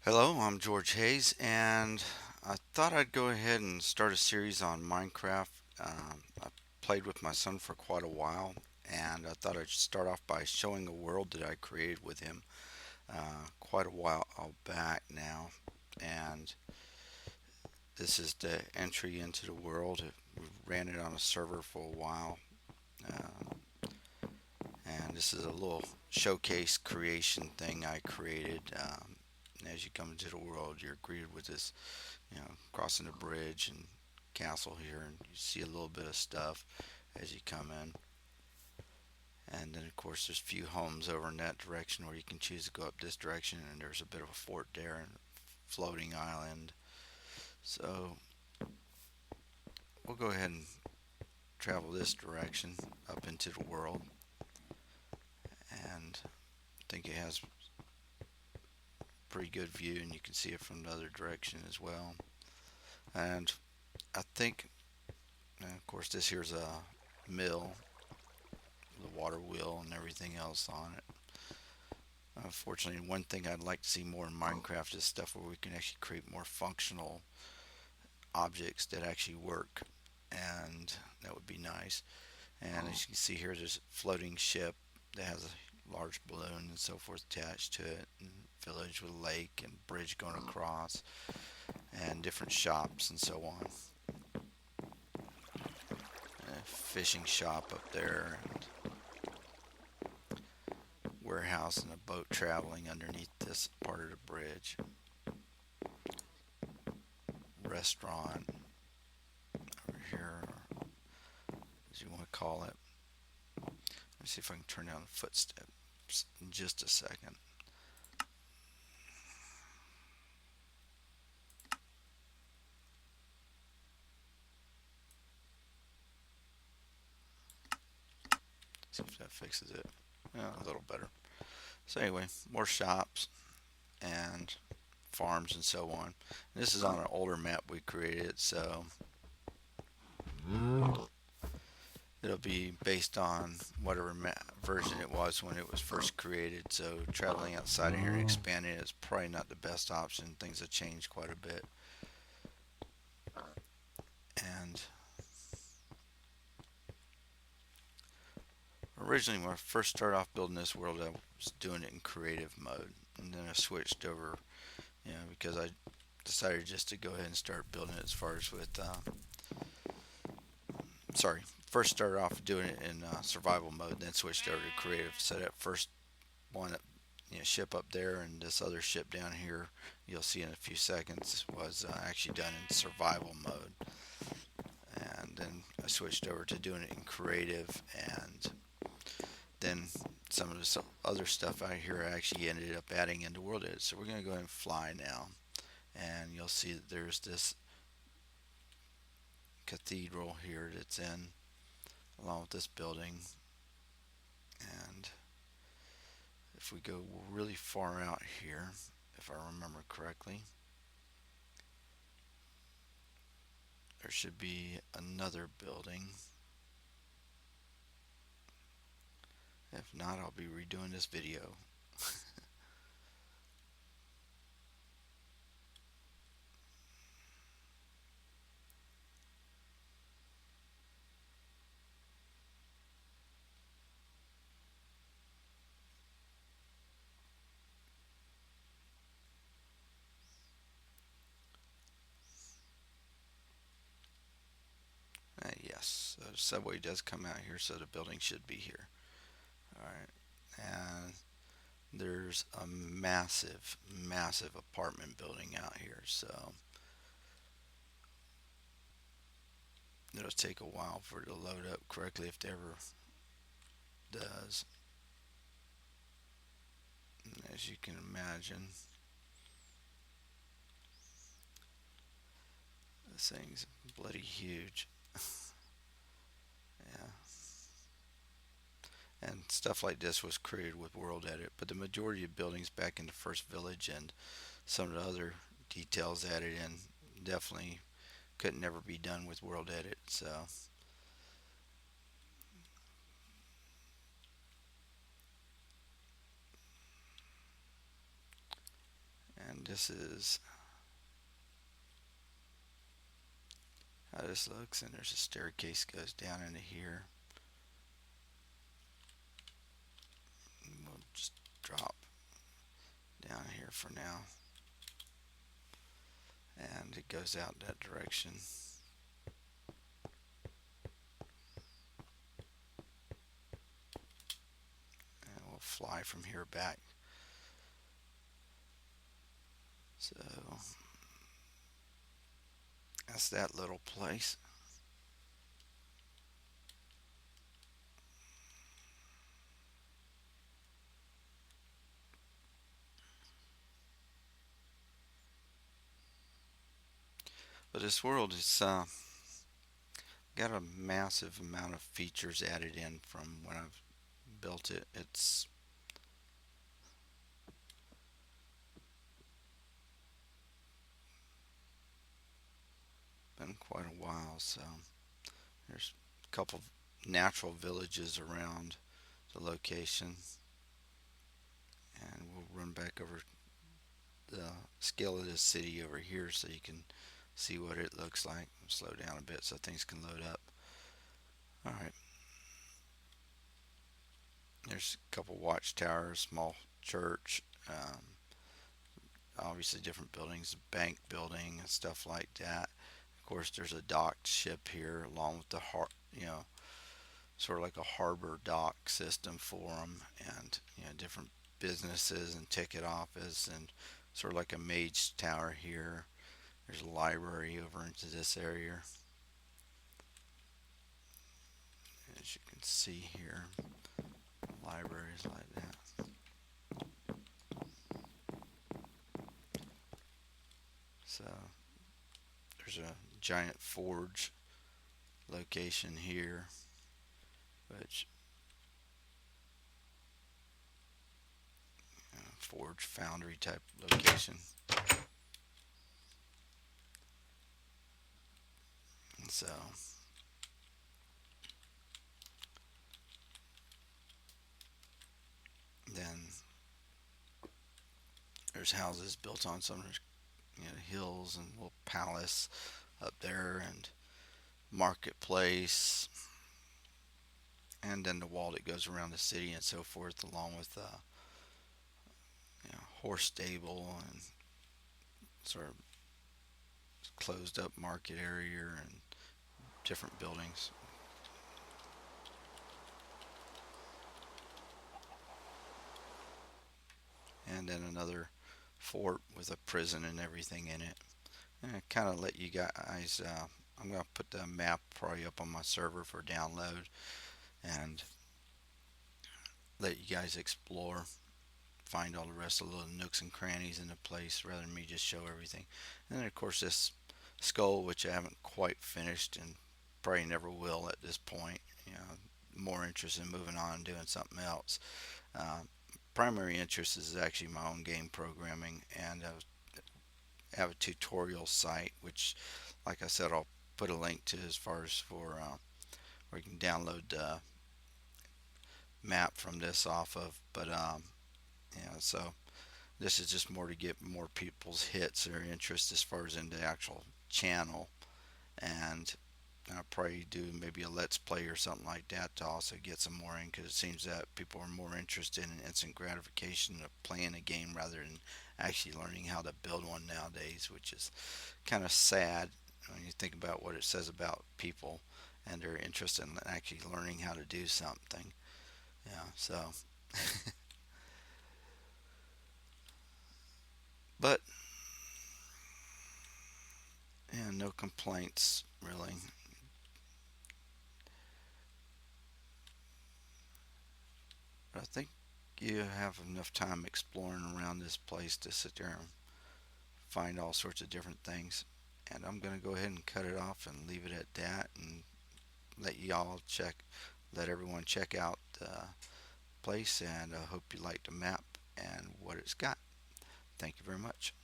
Hello, I'm George Hayes, and I thought I'd go ahead and start a series on Minecraft. I played with my son for quite a while, and I thought I'd start off by showing a world that I created with him quite a while back now. And this is the entry into the world. We ran it on a server for a while, uh, and this is a little showcase creation thing I created. As you come into the world, you're greeted with this crossing a bridge and castle here, and you see a little bit of stuff as you come in. And then, of course, there's a few homes over in that direction, or you can choose to go up this direction, and there's a bit of a fort there and a floating island. So we'll go ahead and travel this direction up into the world, and I think it has pretty good view, and you can see it from the other direction as well. And I think, and of course, this here's a mill, the water wheel, and everything else on it. Unfortunately, one thing I'd like to see more in Minecraft is stuff where we can actually create more functional objects that actually work, and that would be nice. And as you can see here, there's a floating ship that has a large balloon and so forth attached to it, and village with a lake and bridge going across, and different shops and so on. A fishing shop up there, and warehouse and a boat traveling underneath this part of the bridge. Restaurant over here, as you want to call it. Let me see if I can turn down the footsteps in just a second. See if that fixes it. Yeah, a little better. So anyway, more shops and farms and so on. This is on an older map we created, so it'll be based on whatever version it was when it was first created. So traveling outside of here and expanding it is probably not the best option. Things have changed quite a bit. And originally, when I first started off building this world, I was doing it in creative mode, and then I switched over, because I decided just to go ahead and start building it as far as with, sorry, first started off doing it in survival mode, then switched over to creative. So that first one, ship up there, and this other ship down here, you'll see in a few seconds, was actually done in survival mode, and then I switched over to doing it in creative, and then some of the other stuff out here I actually ended up adding into World Edit. So we're going to go ahead and fly now. And you'll see that there's this cathedral here that's in, along with this building. And if we go really far out here, if I remember correctly, there should be another building. If not, I'll be redoing this video. Yes, the subway does come out here, so the building should be here. Alright, and there's a massive, massive apartment building out here, so it'll take a while for it to load up correctly if it ever does. And as you can imagine, this thing's bloody huge. Yeah. And stuff like this was created with World Edit, but the majority of buildings back in the first village and some of the other details added in definitely could never be done with World Edit. So, and this is how this looks, and there's a staircase goes down into here. We'll just drop down here for now, and it goes out that direction. And we'll fly from here back. So that's that little place. But this world is got a massive amount of features added in from when I've built it. It's been quite a while, so there's a couple of natural villages around the location, and we'll run back over the scale of this city over here so you can see what it looks like. Slow down a bit so things can load up. All right, there's a couple watchtowers, small church, obviously different buildings, bank building and stuff like that. Of course, there's a docked ship here along with the sort of like a harbor dock system for them, and different businesses and ticket office, and sort of like a mage tower here. There's a library over into this area, as you can see here. Libraries like that. So there's a giant forge location here, which forge foundry type location. And so then there's houses built on some hills and little palace up there, and marketplace, and then the wall that goes around the city and so forth, along with horse stable and sort of closed up market area and different buildings. And then another fort with a prison and everything in it. And I kind of let you guys. I'm gonna put the map probably up on my server for download and let you guys explore, find all the rest of the little nooks and crannies in the place rather than me just show everything. And then of course this skull, which I haven't quite finished and probably never will at this point. More interested in moving on and doing something else. Uh, Primary interest is actually my own game programming, and have a tutorial site, which, like I said, I'll put a link to as far as for where you can download the map from this off of. But so this is just more to get more people's hits or interest as far as in the actual channel, and I'll probably do maybe a let's play or something like that to also get some more in, because it seems that people are more interested in instant gratification of playing a game rather than actually learning how to build one nowadays, which is kind of sad when you think about what it says about people and their interest in actually learning how to do something. So but no complaints really. But I think you have enough time exploring around this place to sit there and find all sorts of different things. And I'm going to go ahead and cut it off and leave it at that, and let y'all let everyone check out the place. And I hope you like the map and what it's got. Thank you very much.